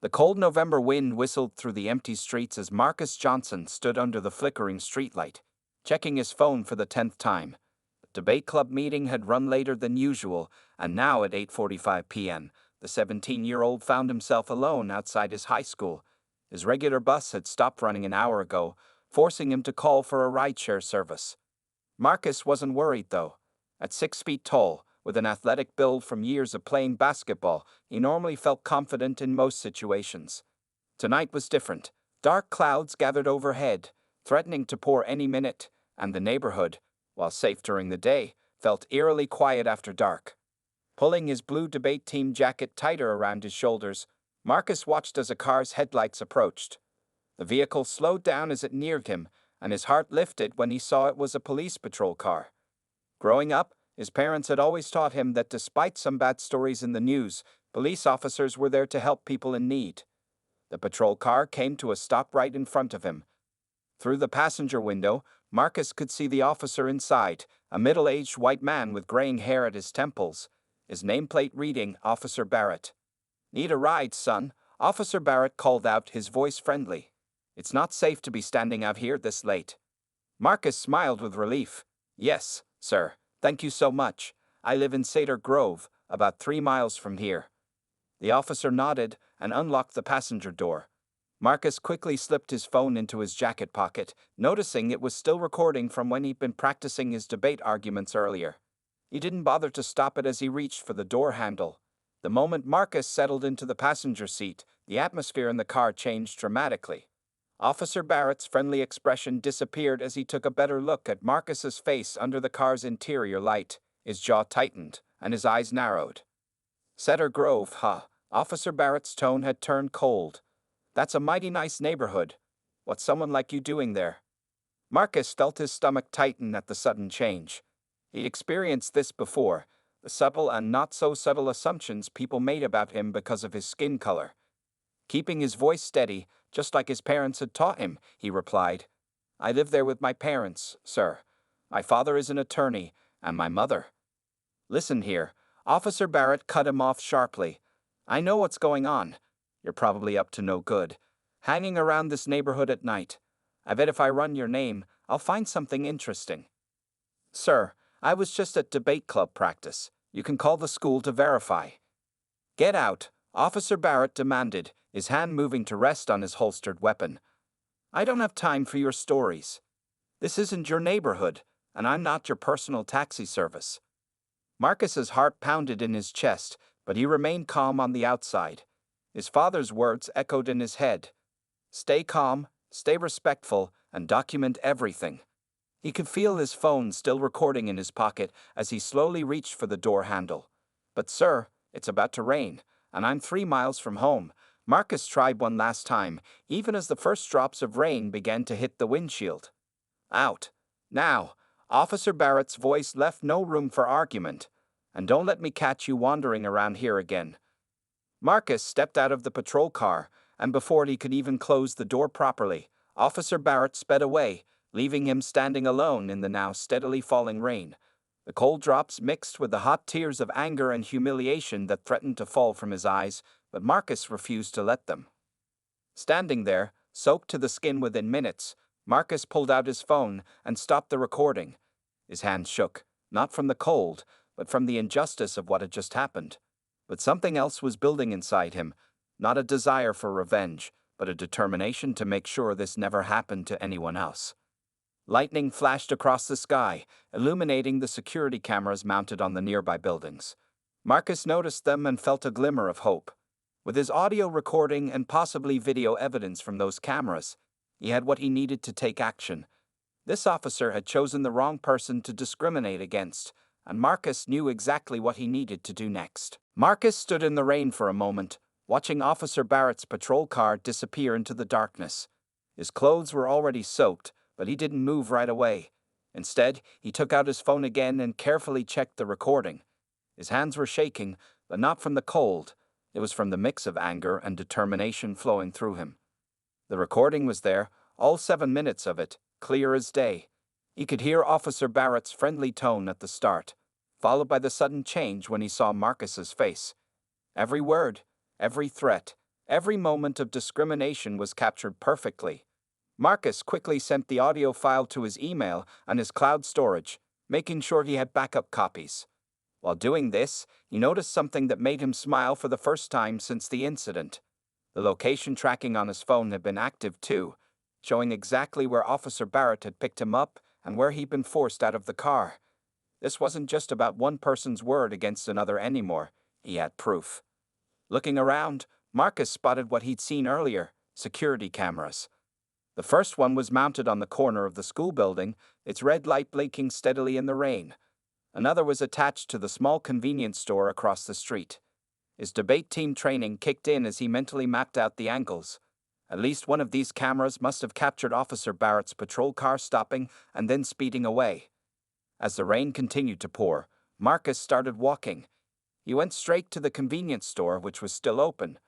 The cold November wind whistled through the empty streets as Marcus Johnson stood under the flickering streetlight, checking his phone for the 10th time. The debate club meeting had run later than usual, and now at 8:45 p.m., the 17-year-old found himself alone outside his high school. His regular bus had stopped running an hour ago, forcing him to call for a rideshare service. Marcus wasn't worried, though. At 6 feet tall, with an athletic build from years of playing basketball, he normally felt confident in most situations. Tonight was different. Dark clouds gathered overhead, threatening to pour any minute, and the neighborhood, while safe during the day, felt eerily quiet after dark. Pulling his blue debate team jacket tighter around his shoulders, Marcus watched as a car's headlights approached. The vehicle slowed down as it neared him, and his heart lifted when he saw it was a police patrol car. Growing up, his parents had always taught him that despite some bad stories in the news, police officers were there to help people in need. The patrol car came to a stop right in front of him. Through the passenger window, Marcus could see the officer inside, a middle-aged white man with graying hair at his temples, his nameplate reading Officer Barrett. "Need a ride, son?" Officer Barrett called out, his voice friendly. "It's not safe to be standing out here this late." Marcus smiled with relief. "Yes, sir. Thank you so much. I live in Cedar Grove, about 3 miles from here." The officer nodded and unlocked the passenger door. Marcus quickly slipped his phone into his jacket pocket, noticing it was still recording from when he'd been practicing his debate arguments earlier. He didn't bother to stop it as he reached for the door handle. The moment Marcus settled into the passenger seat, the atmosphere in the car changed dramatically. Officer Barrett's friendly expression disappeared as he took a better look at Marcus's face under the car's interior light. His jaw tightened, and his eyes narrowed. "Cedar Grove, huh?" Officer Barrett's tone had turned cold. "That's a mighty nice neighborhood. What's someone like you doing there?" Marcus felt his stomach tighten at the sudden change. He'd experienced this before, the subtle and not-so-subtle assumptions people made about him because of his skin color. Keeping his voice steady, just like his parents had taught him, he replied, "I live there with my parents, sir. My father is an attorney, and my mother." "Listen here," Officer Barrett cut him off sharply. "I know what's going on. You're probably up to no good, hanging around this neighborhood at night. I bet if I run your name, I'll find something interesting." "Sir, I was just at debate club practice. You can call the school to verify." "Get out," Officer Barrett demanded, his hand moving to rest on his holstered weapon. "I don't have time for your stories. This isn't your neighborhood, and I'm not your personal taxi service." Marcus's heart pounded in his chest, but he remained calm on the outside. His father's words echoed in his head. "Stay calm, stay respectful, and document everything." He could feel his phone still recording in his pocket as he slowly reached for the door handle. "But sir, it's about to rain, and I'm 3 miles from home." Marcus tried one last time, even as the first drops of rain began to hit the windshield. "Out. Now." Officer Barrett's voice left no room for argument. "And don't let me catch you wandering around here again." Marcus stepped out of the patrol car, and before he could even close the door properly, Officer Barrett sped away, leaving him standing alone in the now steadily falling rain. The cold drops mixed with the hot tears of anger and humiliation that threatened to fall from his eyes, but Marcus refused to let them. Standing there, soaked to the skin within minutes, Marcus pulled out his phone and stopped the recording. His hands shook, not from the cold, but from the injustice of what had just happened. But something else was building inside him, not a desire for revenge, but a determination to make sure this never happened to anyone else. Lightning flashed across the sky, illuminating the security cameras mounted on the nearby buildings. Marcus noticed them and felt a glimmer of hope. With his audio recording and possibly video evidence from those cameras, he had what he needed to take action. This officer had chosen the wrong person to discriminate against, and Marcus knew exactly what he needed to do next. Marcus stood in the rain for a moment, watching Officer Barrett's patrol car disappear into the darkness. His clothes were already soaked, but he didn't move right away. Instead, he took out his phone again and carefully checked the recording. His hands were shaking, but not from the cold. It was from the mix of anger and determination flowing through him. The recording was there, all 7 minutes of it, clear as day. He could hear Officer Barrett's friendly tone at the start, followed by the sudden change when he saw Marcus's face. Every word, every threat, Every moment of discrimination was captured perfectly. Marcus quickly sent the audio file to his email and his cloud storage, making sure he had backup copies. While doing this, he noticed something that made him smile for the first time since the incident. The location tracking on his phone had been active too, showing exactly where Officer Barrett had picked him up and where he'd been forced out of the car. This wasn't just about one person's word against another anymore. He had proof. Looking around, Marcus spotted what he'd seen earlier: security cameras. The first one was mounted on the corner of the school building, its red light blinking steadily in the rain. Another was attached to the small convenience store across the street. His debate team training kicked in as he mentally mapped out the angles. At least one of these cameras must have captured Officer Barrett's patrol car stopping and then speeding away. As the rain continued to pour, Marcus started walking. He went straight to the convenience store, which was still open.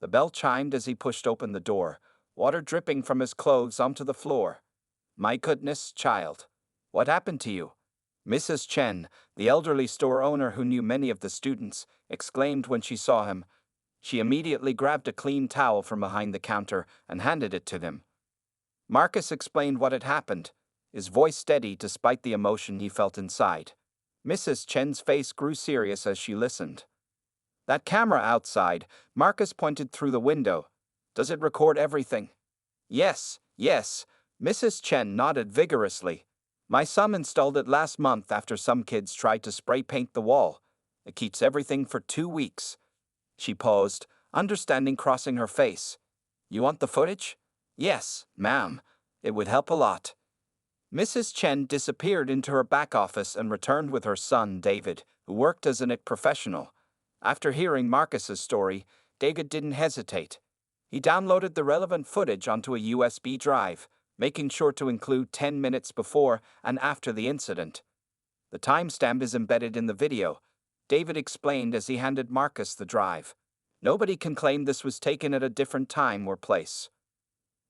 The bell chimed as he pushed open the door, water dripping from his clothes onto the floor. "My goodness, child. What happened to you?" Mrs. Chen, the elderly store owner who knew many of the students, exclaimed when she saw him. She immediately grabbed a clean towel from behind the counter and handed it to him. Marcus explained what had happened, his voice steady despite the emotion he felt inside. Mrs. Chen's face grew serious as she listened. "That camera outside," Marcus pointed through the window. "Does it record everything?" Yes. Mrs. Chen nodded vigorously. "My son installed it last month after some kids tried to spray paint the wall. It keeps everything for 2 weeks. She paused, understanding crossing her face. "You want the footage?" "Yes, ma'am. It would help a lot." Mrs. Chen disappeared into her back office and returned with her son, David, who worked as an IT professional. After hearing Marcus's story, David didn't hesitate. He downloaded the relevant footage onto a USB drive, making sure to include 10 minutes before and after the incident. "The timestamp is embedded in the video," David explained as he handed Marcus the drive. "Nobody can claim this was taken at a different time or place."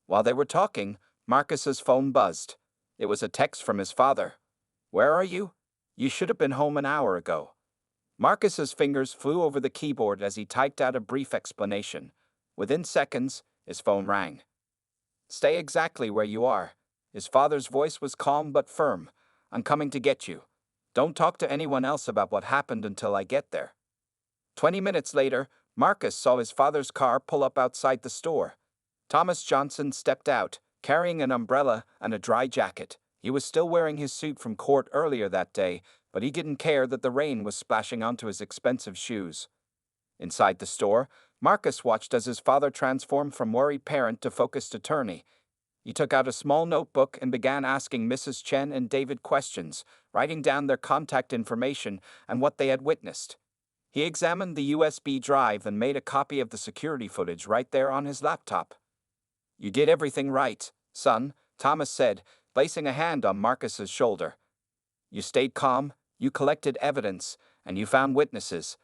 While they were talking, Marcus's phone buzzed. It was a text from his father. "Where are you? You should have been home an hour ago." Marcus's fingers flew over the keyboard as he typed out a brief explanation. Within seconds, his phone rang. "Stay exactly where you are." His father's voice was calm but firm. "I'm coming to get you. Don't talk to anyone else about what happened until I get there." 20 minutes later, Marcus saw his father's car pull up outside the store. Thomas Johnson stepped out, carrying an umbrella and a dry jacket. He was still wearing his suit from court earlier that day, but he didn't care that the rain was splashing onto his expensive shoes. Inside the store, Marcus watched as his father transformed from worried parent to focused attorney. He took out a small notebook and began asking Mrs. Chen and David questions, writing down their contact information and what they had witnessed. He examined the USB drive and made a copy of the security footage right there on his laptop. "You did everything right, son," Thomas said, placing a hand on Marcus's shoulder. "You stayed calm, you collected evidence, and you found witnesses.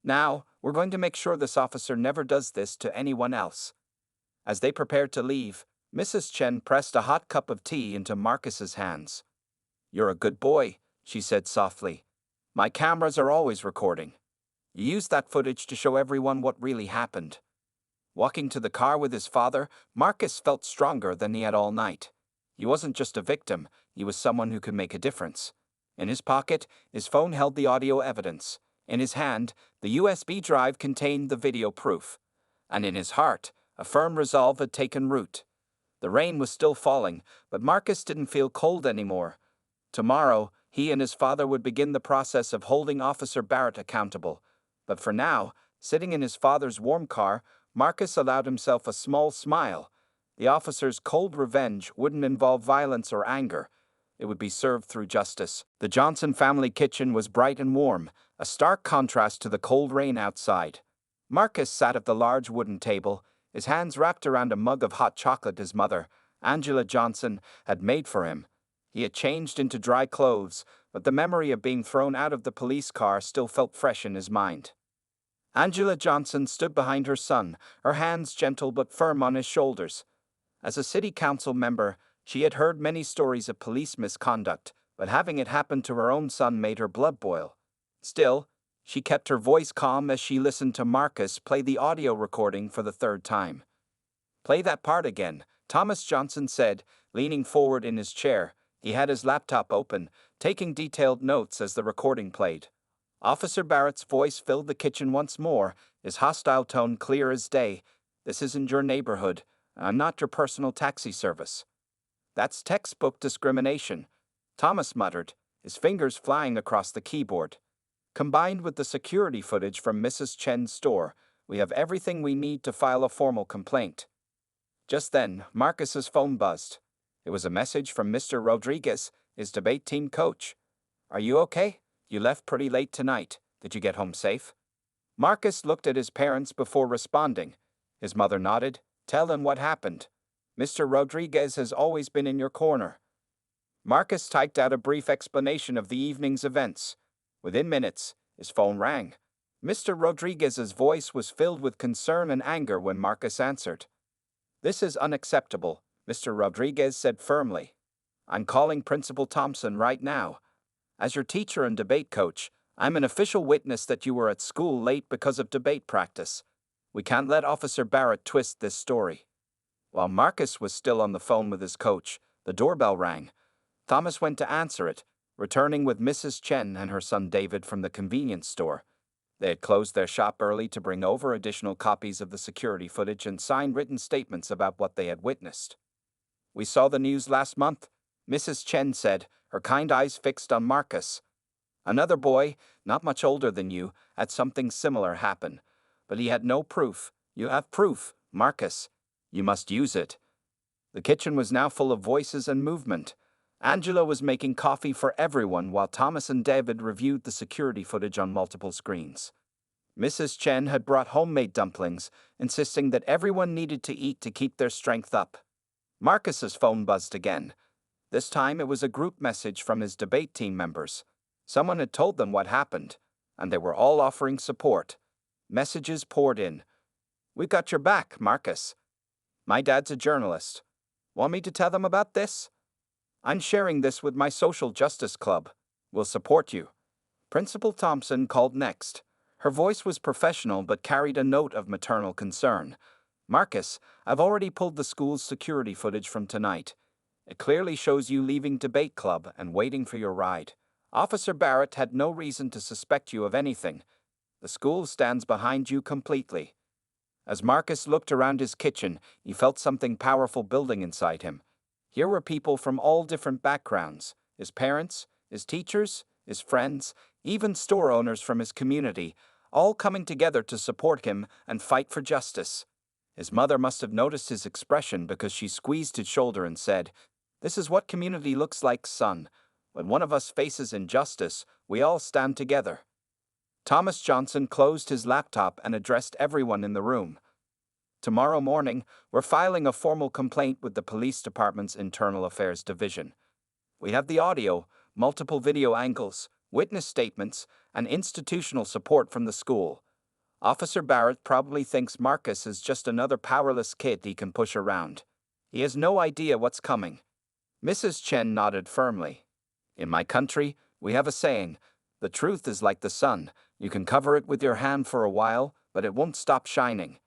Now, we're going to make sure this officer never does this to anyone else." As they prepared to leave, Mrs. Chen pressed a hot cup of tea into Marcus's hands. "You're a good boy," she said softly. "My cameras are always recording. You used that footage to show everyone what really happened." Walking to the car with his father, Marcus felt stronger than he had all night. He wasn't just a victim, he was someone who could make a difference. In his pocket, his phone held the audio evidence. In his hand, the USB drive contained the video proof. And in his heart, a firm resolve had taken root. The rain was still falling, but Marcus didn't feel cold anymore. Tomorrow, he and his father would begin the process of holding Officer Barrett accountable. But for now, sitting in his father's warm car, Marcus allowed himself a small smile. The officer's cold revenge wouldn't involve violence or anger. It would be served through justice. The Johnson family kitchen was bright and warm, a stark contrast to the cold rain outside. Marcus sat at the large wooden table, his hands wrapped around a mug of hot chocolate his mother, Angela Johnson, had made for him. He had changed into dry clothes, but the memory of being thrown out of the police car still felt fresh in his mind. Angela Johnson stood behind her son, her hands gentle but firm on his shoulders. As a city council member, she had heard many stories of police misconduct, but having it happen to her own son made her blood boil. Still, She kept her voice calm as she listened to Marcus play the audio recording for the third time. "Play that part again," Thomas Johnson said, leaning forward in his chair. He had his laptop open, taking detailed notes as the recording played. Officer Barrett's voice filled the kitchen once more, his hostile tone clear as day. "This isn't your neighborhood. I'm not your personal taxi service." "That's textbook discrimination," Thomas muttered, his fingers flying across the keyboard. "Combined with the security footage from Mrs. Chen's store, we have everything we need to file a formal complaint." Just then, Marcus's phone buzzed. It was a message from Mr. Rodriguez, his debate team coach. "Are you okay? You left pretty late tonight. Did you get home safe?" Marcus looked at his parents before responding. His mother nodded. "Tell them what happened. Mr. Rodriguez has always been in your corner." Marcus typed out a brief explanation of the evening's events. Within minutes, his phone rang. Mr. Rodriguez's voice was filled with concern and anger when Marcus answered. "This is unacceptable," Mr. Rodriguez said firmly. "I'm calling Principal Thompson right now. As your teacher and debate coach, I'm an official witness that you were at school late because of debate practice. We can't let Officer Barrett twist this story." While Marcus was still on the phone with his coach, the doorbell rang. Thomas went to answer it, returning with Mrs. Chen and her son David from the convenience store. They had closed their shop early to bring over additional copies of the security footage and sign written statements about what they had witnessed. "We saw the news last month," Mrs. Chen said, her kind eyes fixed on Marcus. "Another boy, not much older than you, had something similar happen. But he had no proof. You have proof, Marcus. You must use it." The kitchen was now full of voices and movement. Angela was making coffee for everyone while Thomas and David reviewed the security footage on multiple screens. Mrs. Chen had brought homemade dumplings, insisting that everyone needed to eat to keep their strength up. Marcus's phone buzzed again. This time it was a group message from his debate team members. Someone had told them what happened, and they were all offering support. Messages poured in. "We've got your back, Marcus. My dad's a journalist. Want me to tell them about this? I'm sharing this with my social justice club. We'll support you." Principal Thompson called next. Her voice was professional but carried a note of maternal concern. "Marcus, I've already pulled the school's security footage from tonight. It clearly shows you leaving debate club and waiting for your ride. Officer Barrett had no reason to suspect you of anything. The school stands behind you completely." As Marcus looked around his kitchen, he felt something powerful building inside him. Here were people from all different backgrounds, his parents, his teachers, his friends, even store owners from his community, all coming together to support him and fight for justice. His mother must have noticed his expression because she squeezed his shoulder and said, "This is what community looks like, son. When one of us faces injustice, we all stand together." Thomas Johnson closed his laptop and addressed everyone in the room. "Tomorrow morning, we're filing a formal complaint with the police department's Internal Affairs Division. We have the audio, multiple video angles, witness statements, and institutional support from the school. Officer Barrett probably thinks Marcus is just another powerless kid he can push around. He has no idea what's coming." Mrs. Chen nodded firmly. "In my country, we have a saying, 'The truth is like the sun. You can cover it with your hand for a while, but it won't stop shining.'"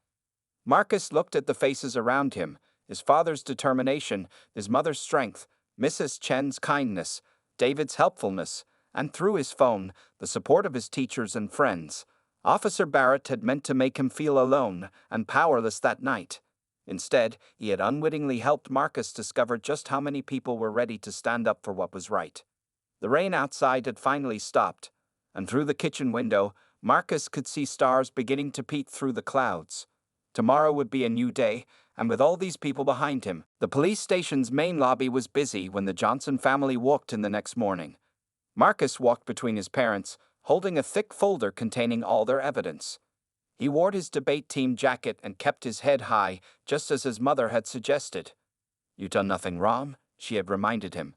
Marcus looked at the faces around him, his father's determination, his mother's strength, Mrs. Chen's kindness, David's helpfulness, and through his phone, the support of his teachers and friends. Officer Barrett had meant to make him feel alone and powerless that night. Instead, he had unwittingly helped Marcus discover just how many people were ready to stand up for what was right. The rain outside had finally stopped, and through the kitchen window, Marcus could see stars beginning to peek through the clouds. Tomorrow would be a new day, and with all these people behind him, the police station's main lobby was busy when the Johnson family walked in the next morning. Marcus walked between his parents, holding a thick folder containing all their evidence. He wore his debate team jacket and kept his head high, just as his mother had suggested. "You done nothing wrong," she had reminded him.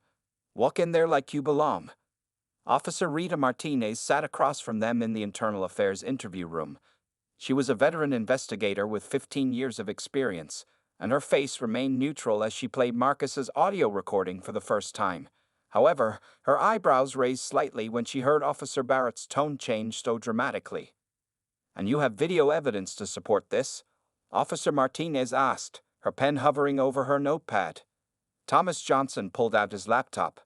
"Walk in there like you belong." Officer Rita Martinez sat across from them in the Internal Affairs interview room. She was a veteran investigator with 15 years of experience, and her face remained neutral as she played Marcus's audio recording for the first time. However, her eyebrows raised slightly when she heard Officer Barrett's tone change so dramatically. "And you have video evidence to support this?" Officer Martinez asked, her pen hovering over her notepad. Thomas Johnson pulled out his laptop.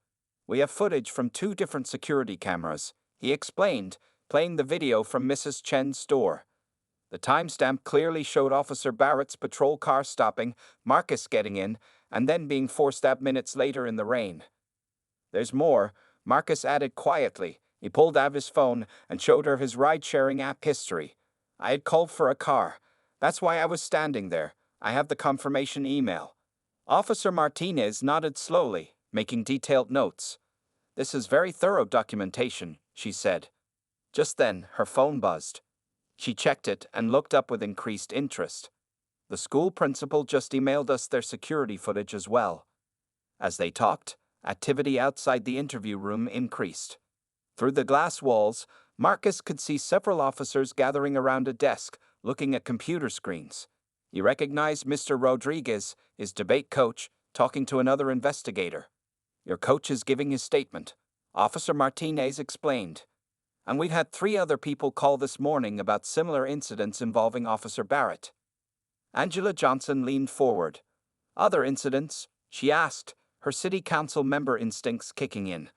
"We have footage from 2 different security cameras," he explained, playing the video from Mrs. Chen's store. The timestamp clearly showed Officer Barrett's patrol car stopping, Marcus getting in, and then being forced out minutes later in the rain. "There's more," Marcus added quietly. He pulled out his phone and showed her his ride-sharing app history. "I had called for a car. That's why I was standing there. I have the confirmation email." Officer Martinez nodded slowly, making detailed notes. "This is very thorough documentation," she said. Just then, her phone buzzed. She checked it and looked up with increased interest. The school principal just emailed us their security footage as well. As they talked, activity outside the interview room increased. Through the glass walls, Marcus could see several officers gathering around a desk, looking at computer screens. He recognized Mr. Rodriguez, his debate coach, talking to another investigator. "Your coach is giving his statement," Officer Martinez explained. "And we've had 3 other people call this morning about similar incidents involving Officer Barrett." Angela Johnson leaned forward. "Other incidents?" she asked, her city council member instincts kicking in.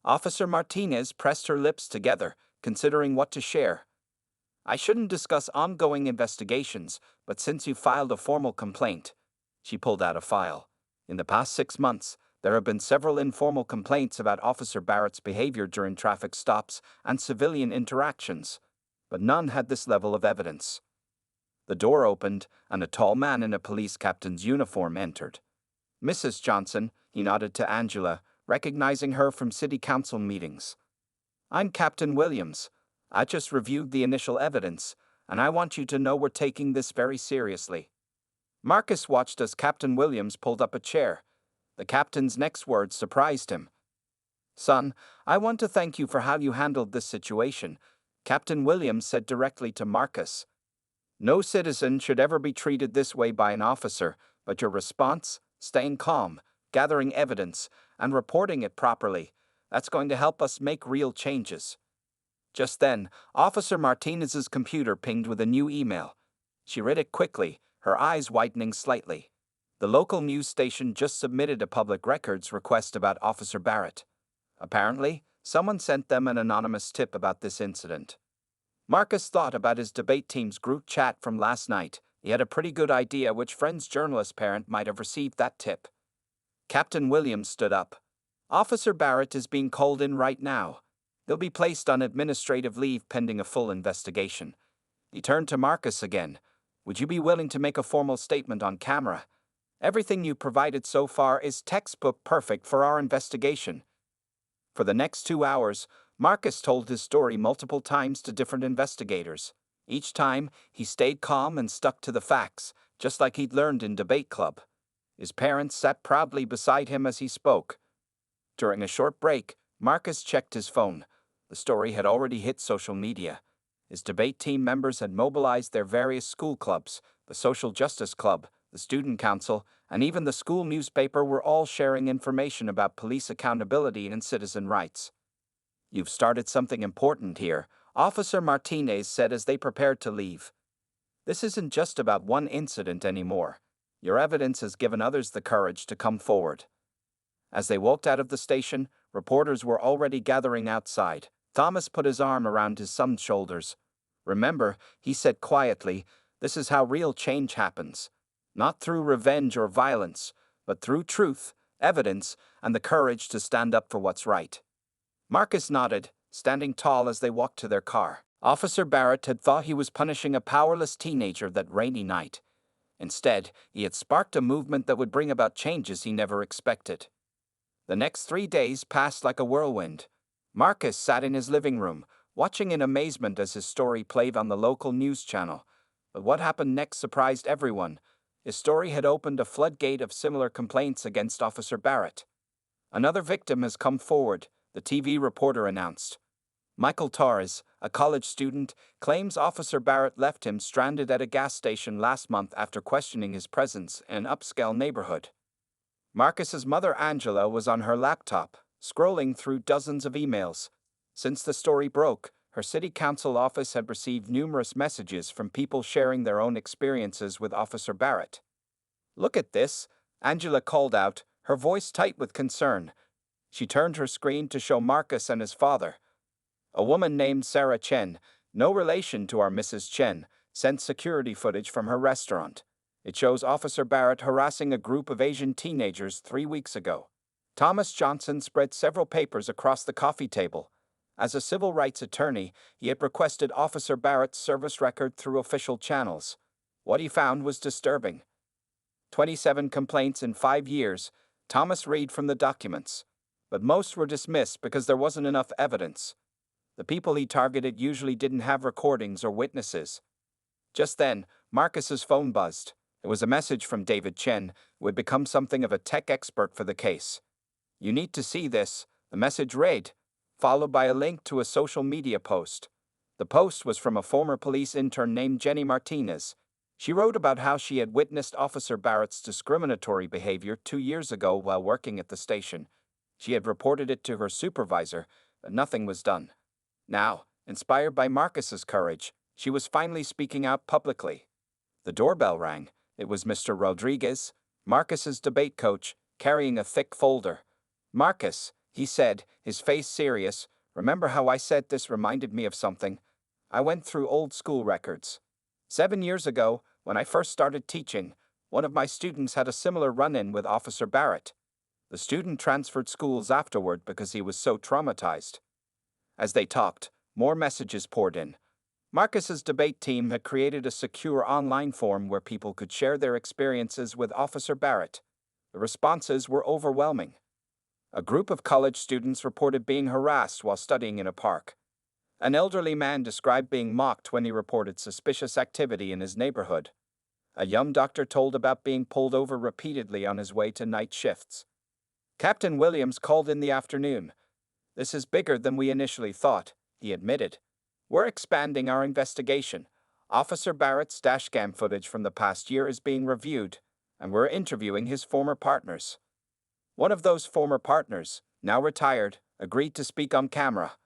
Officer Martinez pressed her lips together, considering what to share. "I shouldn't discuss ongoing investigations, but since you filed a formal complaint," she pulled out a file. "In the past 6 months, there have been several informal complaints about Officer Barrett's behavior during traffic stops and civilian interactions, but none had this level of evidence." The door opened, and a tall man in a police captain's uniform entered. "Mrs. Johnson," he nodded to Angela, recognizing her from city council meetings. "I'm Captain Williams. I just reviewed the initial evidence, and I want you to know we're taking this very seriously." Marcus watched as Captain Williams pulled up a chair. The captain's next words surprised him. "Son, I want to thank you for how you handled this situation," Captain Williams said directly to Marcus. "No citizen should ever be treated this way by an officer, but your response, staying calm, gathering evidence, and reporting it properly, that's going to help us make real changes." Just then, Officer Martinez's computer pinged with a new email. She read it quickly, her eyes widening slightly. The local news station just submitted a public records request about Officer Barrett. Apparently, someone sent them an anonymous tip about this incident. Marcus thought about his debate team's group chat from last night. He had a pretty good idea which friend's journalist parent might have received that tip. Captain Williams stood up. "Officer Barrett is being called in right now. They'll be placed on administrative leave pending a full investigation." He turned to Marcus again. "Would you be willing to make a formal statement on camera? Everything you provided so far is textbook perfect for our investigation." For the next 2 hours, Marcus told his story multiple times to different investigators. Each time, he stayed calm and stuck to the facts, just like he'd learned in debate club. His parents sat proudly beside him as he spoke. During a short break, Marcus checked his phone. The story had already hit social media. His debate team members had mobilized their various school clubs, the Social Justice Club, the Student Council, and even the school newspaper were all sharing information about police accountability and citizen rights. "You've started something important here," Officer Martinez said as they prepared to leave. "This isn't just about one incident anymore. Your evidence has given others the courage to come forward." As they walked out of the station, reporters were already gathering outside. Thomas put his arm around his son's shoulders. "Remember," he said quietly, "this is how real change happens. Not through revenge or violence, but through truth, evidence, and the courage to stand up for what's right." Marcus nodded, standing tall as they walked to their car. Officer Barrett had thought he was punishing a powerless teenager that rainy night. Instead, he had sparked a movement that would bring about changes he never expected. The next 3 days passed like a whirlwind. Marcus sat in his living room, watching in amazement as his story played on the local news channel. But what happened next surprised everyone. His story had opened a floodgate of similar complaints against Officer Barrett. "Another victim has come forward," the TV reporter announced. Michael Torres, a college student, claims Officer Barrett left him stranded at a gas station last month after questioning his presence in an upscale neighborhood. Marcus's mother Angela was on her laptop, scrolling through dozens of emails. Since the story broke, her city council office had received numerous messages from people sharing their own experiences with Officer Barrett. "Look at this," Angela called out, her voice tight with concern. She turned her screen to show Marcus and his father. A woman named Sarah Chen, no relation to our Mrs. Chen, sent security footage from her restaurant. It shows Officer Barrett harassing a group of Asian teenagers 3 weeks ago. Thomas Johnson spread several papers across the coffee table. As a civil rights attorney, he had requested Officer Barrett's service record through official channels. What he found was disturbing. 27 complaints in 5 years, Thomas read from the documents. But most were dismissed because there wasn't enough evidence. The people he targeted usually didn't have recordings or witnesses. Just then, Marcus's phone buzzed. It was a message from David Chen, who had become something of a tech expert for the case. "You need to see this," the message read, followed by a link to a social media post. The post was from a former police intern named Jenny Martinez. She wrote about how she had witnessed Officer Barrett's discriminatory behavior 2 years ago while working at the station. She had reported it to her supervisor, but nothing was done. Now, inspired by Marcus's courage, she was finally speaking out publicly. The doorbell rang. It was Mr. Rodriguez, Marcus's debate coach, carrying a thick folder. "Marcus," he said, his face serious, "remember how I said this reminded me of something? I went through old school records. 7 years ago, when I first started teaching, one of my students had a similar run-in with Officer Barrett. The student transferred schools afterward because he was so traumatized." As they talked, more messages poured in. Marcus's debate team had created a secure online forum where people could share their experiences with Officer Barrett. The responses were overwhelming. A group of college students reported being harassed while studying in a park. An elderly man described being mocked when he reported suspicious activity in his neighborhood. A young doctor told about being pulled over repeatedly on his way to night shifts. Captain Williams called in the afternoon. "This is bigger than we initially thought," he admitted. "We're expanding our investigation. Officer Barrett's dashcam footage from the past year is being reviewed, and we're interviewing his former partners." One of those former partners, now retired, agreed to speak on camera.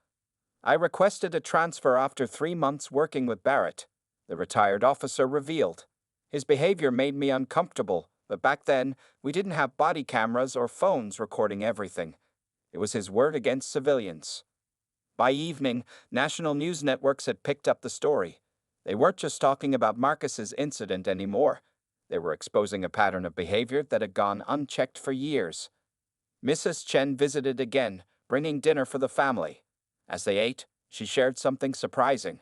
"I requested a transfer after 3 months working with Barrett," the retired officer revealed. "His behavior made me uncomfortable, but back then, we didn't have body cameras or phones recording everything. It was his word against civilians." By evening, national news networks had picked up the story. They weren't just talking about Marcus's incident anymore. They were exposing a pattern of behavior that had gone unchecked for years. Mrs. Chen visited again, bringing dinner for the family. As they ate, she shared something surprising.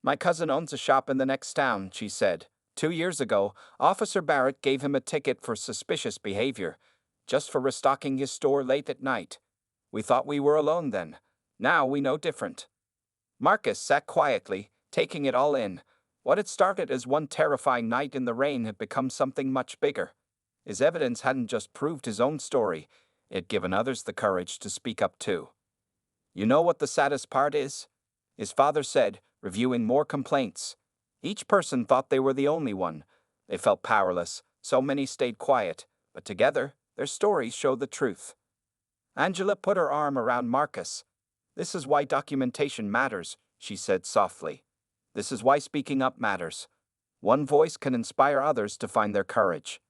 "My cousin owns a shop in the next town," she said. 2 years ago, Officer Barrett gave him a ticket for suspicious behavior, just for restocking his store late at night. We thought we were alone then. Now we know different." Marcus sat quietly, taking it all in. What had started as one terrifying night in the rain had become something much bigger. His evidence hadn't just proved his own story, it had given others the courage to speak up too. "You know what the saddest part is?" his father said, reviewing more complaints. Each person thought they were the only one. They felt powerless, so many stayed quiet, but together, their stories showed the truth. Angela put her arm around Marcus. "This is why documentation matters," she said softly. "This is why speaking up matters. One voice can inspire others to find their courage."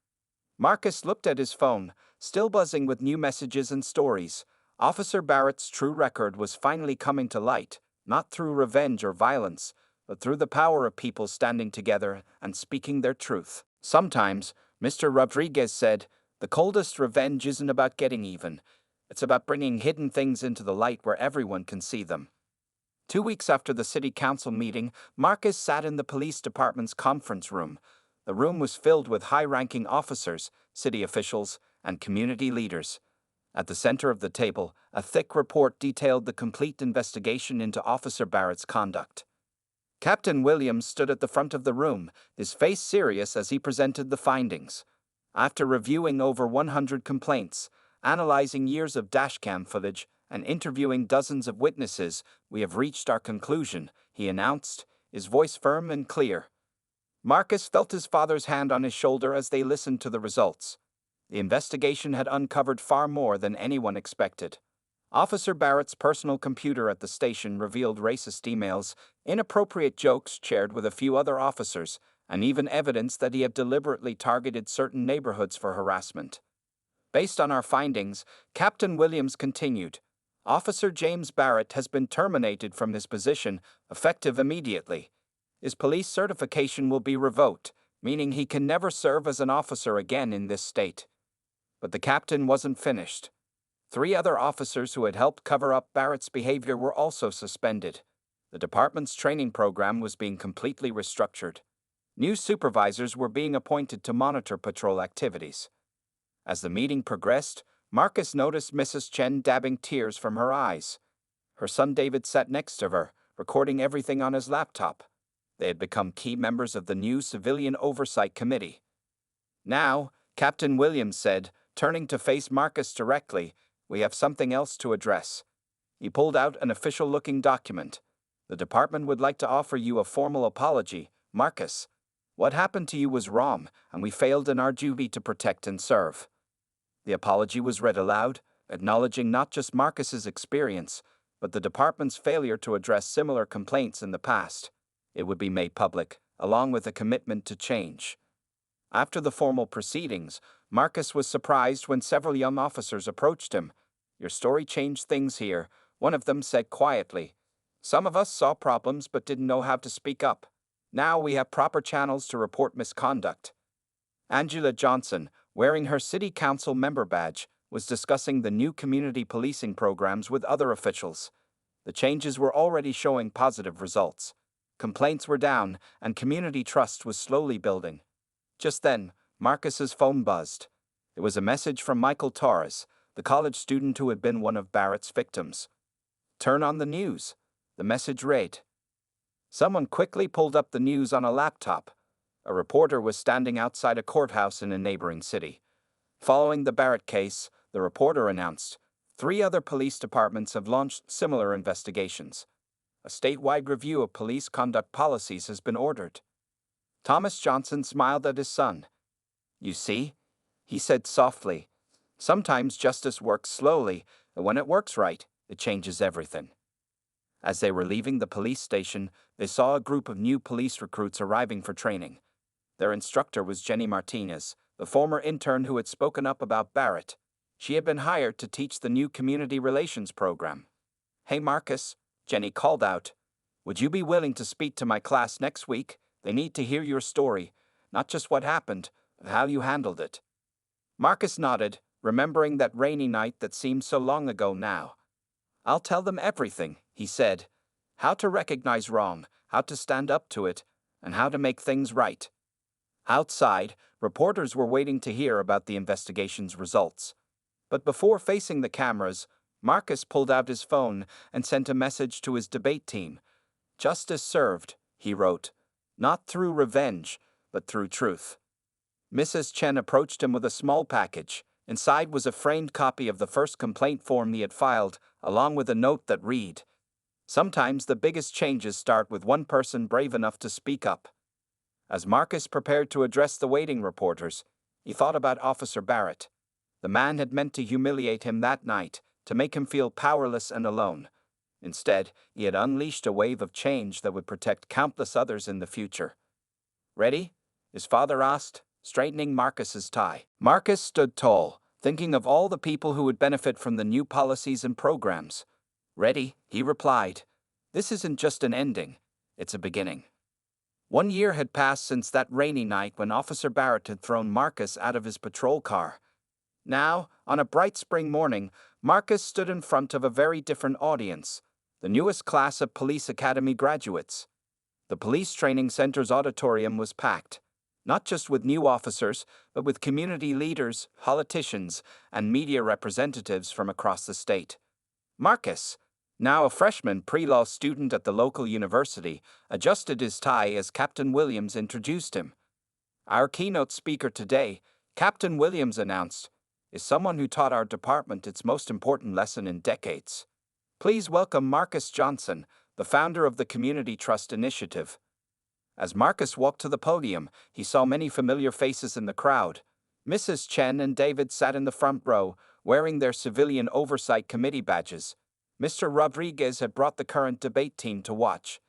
Marcus looked at his phone, still buzzing with new messages and stories. Officer Barrett's true record was finally coming to light, not through revenge or violence, but through the power of people standing together and speaking their truth. Sometimes, Mr. Rodriguez said, the coldest revenge isn't about getting even. It's about bringing hidden things into the light where everyone can see them. 2 weeks after the city council meeting, Marcus sat in the police department's conference room. The room was filled with high-ranking officers, city officials, and community leaders. At the center of the table, a thick report detailed the complete investigation into Officer Barrett's conduct. Captain Williams stood at the front of the room, his face serious as he presented the findings. After reviewing over 100 complaints, analyzing years of dashcam footage, and interviewing dozens of witnesses, we have reached our conclusion, he announced, his voice firm and clear. Marcus felt his father's hand on his shoulder as they listened to the results. The investigation had uncovered far more than anyone expected. Officer Barrett's personal computer at the station revealed racist emails, inappropriate jokes shared with a few other officers, and even evidence that he had deliberately targeted certain neighborhoods for harassment. Based on our findings, Captain Williams continued, Officer James Barrett has been terminated from his position, effective immediately. His police certification will be revoked, meaning he can never serve as an officer again in this state. But the captain wasn't finished. 3 other officers who had helped cover up Barrett's behavior were also suspended. The department's training program was being completely restructured. New supervisors were being appointed to monitor patrol activities. As the meeting progressed, Marcus noticed Mrs. Chen dabbing tears from her eyes. Her son David sat next to her, recording everything on his laptop. They had become key members of the new Civilian Oversight Committee. Now, Captain Williams said, turning to face Marcus directly, we have something else to address. He pulled out an official-looking document. The department would like to offer you a formal apology, Marcus. What happened to you was wrong, and we failed in our duty to protect and serve. The apology was read aloud, acknowledging not just Marcus's experience, but the department's failure to address similar complaints in the past. It would be made public, along with a commitment to change. After the formal proceedings, Marcus was surprised when several young officers approached him. Your story changed things here, one of them said quietly. Some of us saw problems but didn't know how to speak up. Now we have proper channels to report misconduct. Angela Johnson, wearing her city council member badge, was discussing the new community policing programs with other officials. The changes were already showing positive results. Complaints were down, and community trust was slowly building. Just then, Marcus's phone buzzed. It was a message from Michael Torres, the college student who had been one of Barrett's victims. Turn on the news, the message read. Someone quickly pulled up the news on a laptop. A reporter was standing outside a courthouse in a neighboring city. Following the Barrett case, the reporter announced, 3 other police departments have launched similar investigations. A statewide review of police conduct policies has been ordered. Thomas Johnson smiled at his son. You see, he said softly, sometimes justice works slowly, and when it works right, it changes everything. As they were leaving the police station, they saw a group of new police recruits arriving for training. Their instructor was Jenny Martinez, the former intern who had spoken up about Barrett. She had been hired to teach the new community relations program. Hey Marcus, Jenny called out. Would you be willing to speak to my class next week? They need to hear your story, not just what happened, but how you handled it. Marcus nodded, remembering that rainy night that seemed so long ago now. I'll tell them everything, he said. How to recognize wrong, how to stand up to it, and how to make things right. Outside, reporters were waiting to hear about the investigation's results. But before facing the cameras, Marcus pulled out his phone and sent a message to his debate team. Justice served, he wrote. Not through revenge, but through truth. Mrs. Chen approached him with a small package. Inside was a framed copy of the first complaint form he had filed, along with a note that read, Sometimes the biggest changes start with one person brave enough to speak up. As Marcus prepared to address the waiting reporters, he thought about Officer Barrett. The man had meant to humiliate him that night, to make him feel powerless and alone. Instead, he had unleashed a wave of change that would protect countless others in the future. Ready? His father asked, straightening Marcus's tie. Marcus stood tall, thinking of all the people who would benefit from the new policies and programs. Ready, he replied. This isn't just an ending, it's a beginning. 1 year had passed since that rainy night when Officer Barrett had thrown Marcus out of his patrol car. Now, on a bright spring morning, Marcus stood in front of a very different audience, the newest class of police academy graduates. The police training center's auditorium was packed, not just with new officers, but with community leaders, politicians, and media representatives from across the state. Marcus, now a freshman pre-law student at the local university, adjusted his tie as Captain Williams introduced him. Our keynote speaker today, Captain Williams announced, is someone who taught our department its most important lesson in decades. Please welcome Marcus Johnson, the founder of the Community Trust Initiative. As Marcus walked to the podium, he saw many familiar faces in the crowd. Mrs. Chen and David sat in the front row, wearing their Civilian Oversight Committee badges. Mr. Rodriguez had brought the current debate team to watch.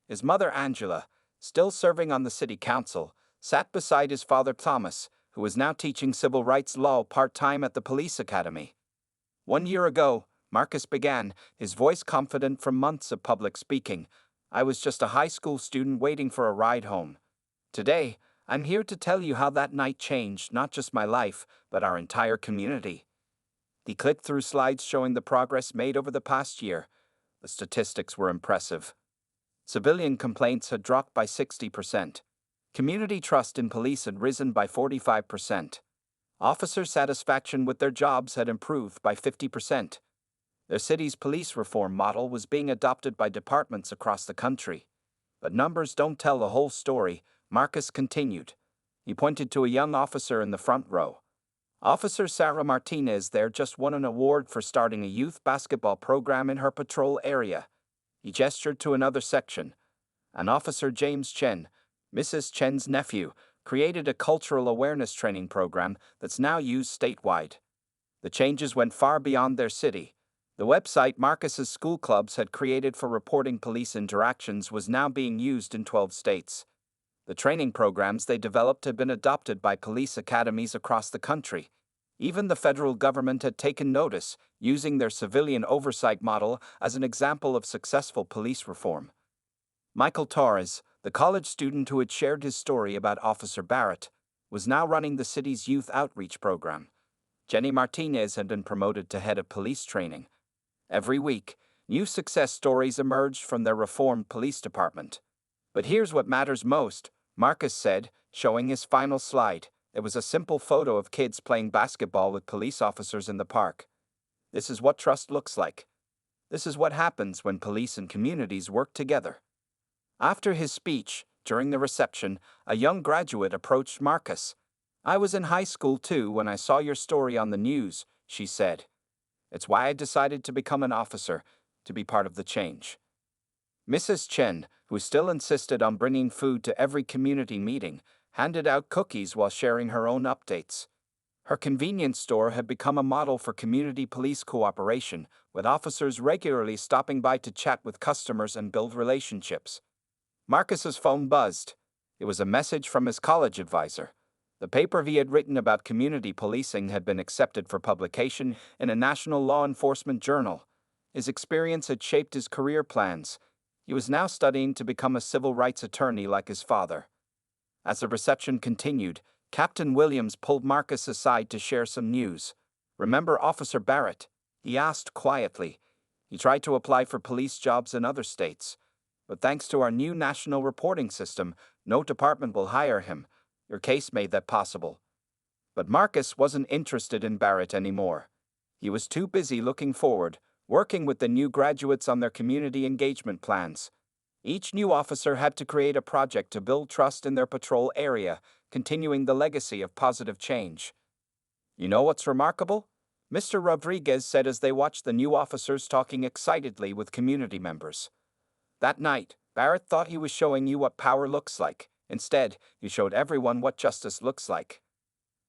His mother, Angela, still serving on the city council, sat beside his father, Thomas, who was now teaching civil rights law part-time at the police academy. 1 year ago, Marcus began, his voice confident from months of public speaking. I was just a high school student waiting for a ride home. Today, I'm here to tell you how that night changed not just my life, but our entire community. He clicked through slides showing the progress made over the past year. The statistics were impressive. Civilian complaints had dropped by 60%. Community trust in police had risen by 45%. Officer satisfaction with their jobs had improved by 50%. Their city's police reform model was being adopted by departments across the country. But numbers don't tell the whole story, Marcus continued. He pointed to a young officer in the front row. Officer Sarah Martinez there just won an award for starting a youth basketball program in her patrol area. He gestured to another section. And Officer James Chen, Mrs. Chen's nephew, created a cultural awareness training program that's now used statewide. The changes went far beyond their city. The website Marcus's school clubs had created for reporting police interactions was now being used in 12 states. The training programs they developed had been adopted by police academies across the country. Even the federal government had taken notice, using their civilian oversight model as an example of successful police reform. Michael Torres, the college student who had shared his story about Officer Barrett, was now running the city's youth outreach program. Jenny Martinez had been promoted to head of police training. Every week, new success stories emerged from their reformed police department. But here's what matters most, Marcus said, showing his final slide. It was a simple photo of kids playing basketball with police officers in the park. This is what trust looks like. This is what happens when police and communities work together. After his speech, during the reception, a young graduate approached Marcus. I was in high school too when I saw your story on the news, she said. It's why I decided to become an officer, to be part of the change. Mrs. Chen, who still insisted on bringing food to every community meeting, handed out cookies while sharing her own updates. Her convenience store had become a model for community police cooperation, with officers regularly stopping by to chat with customers and build relationships. Marcus's phone buzzed. It was a message from his college advisor. The paper he had written about community policing had been accepted for publication in a national law enforcement journal. His experience had shaped his career plans. He was now studying to become a civil rights attorney like his father. As the reception continued, Captain Williams pulled Marcus aside to share some news. Remember Officer Barrett? He asked quietly. He tried to apply for police jobs in other states. But thanks to our new national reporting system, no department will hire him. Your case made that possible. But Marcus wasn't interested in Barrett anymore. He was too busy looking forward, working with the new graduates on their community engagement plans. Each new officer had to create a project to build trust in their patrol area, continuing the legacy of positive change. You know what's remarkable? Mr. Rodriguez said as they watched the new officers talking excitedly with community members. That night, Barrett thought he was showing you what power looks like. Instead, he showed everyone what justice looks like.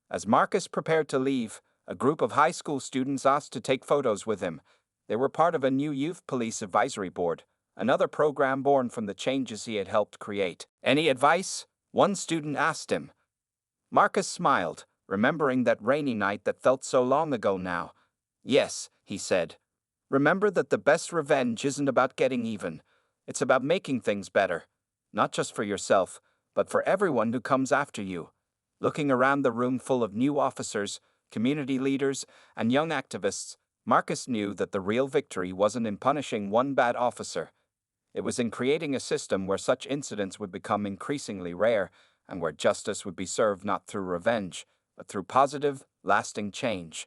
As Marcus prepared to leave, a group of high school students asked to take photos with him. They were part of a new youth police advisory board, another program born from the changes he had helped create. Any advice? One student asked him. Marcus smiled, remembering that rainy night that felt so long ago now. Yes, he said. Remember that the best revenge isn't about getting even. It's about making things better. Not just for yourself, but for everyone who comes after you. Looking around the room full of new officers, community leaders, and young activists, Marcus knew that the real victory wasn't in punishing one bad officer. It was in creating a system where such incidents would become increasingly rare and where justice would be served not through revenge, but through positive, lasting change.